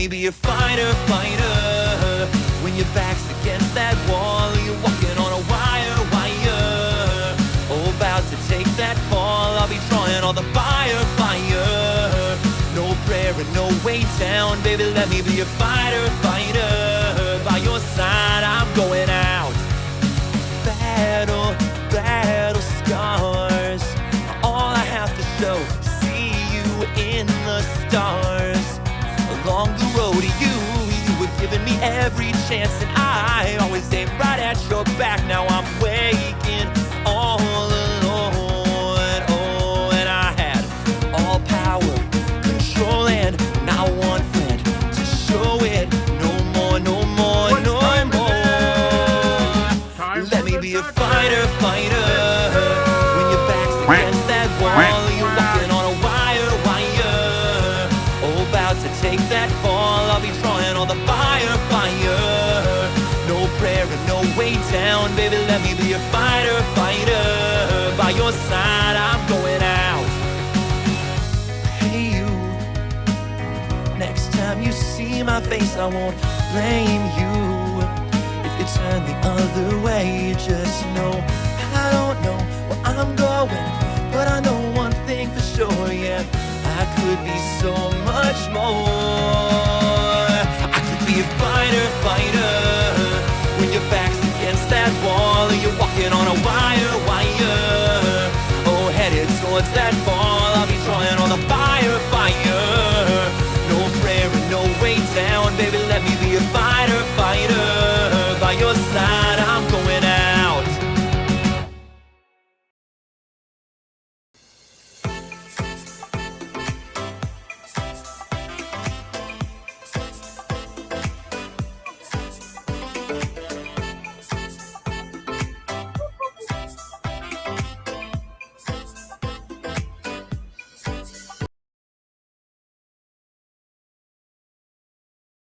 me be a fighter, fighter. When your back's against that wall, you're walking on a wire, wire. Oh, about to take that fall, I'll be drawing all the fire, fire. No prayer and no way down, baby, let me be a fighter, fighter. By your side, I'm going out. Battle, battle scars, all I have to show, see you in the stars. Along the road to you were giving me every chance, and I always aimed right at your back. Now I'm waking all alone. Oh, and I had all power, control, and not one friend to show it. No more, no more, no more. Let me be a fighter, fighter. When your back's against that wall, you're walking on a wire, wire. Oh, about to take that fall, I'll be drawing all the fire, fire. No prayer and no way down, baby, let me be a fighter, fighter. By your side, I'm going out. Hey, you. Next time you see my face, I won't blame you. If you turn the other way, just know I don't know where I'm going, but I know one thing for sure, yeah, I could be so much more. I could be a fighter, fighter. When your back's against that wall, you're walking on a wire, wire. Oh, headed towards that fall, I'll be drawing all the fire, fire. No prayer and no way down, baby, let me be a fighter, fighter. By your side,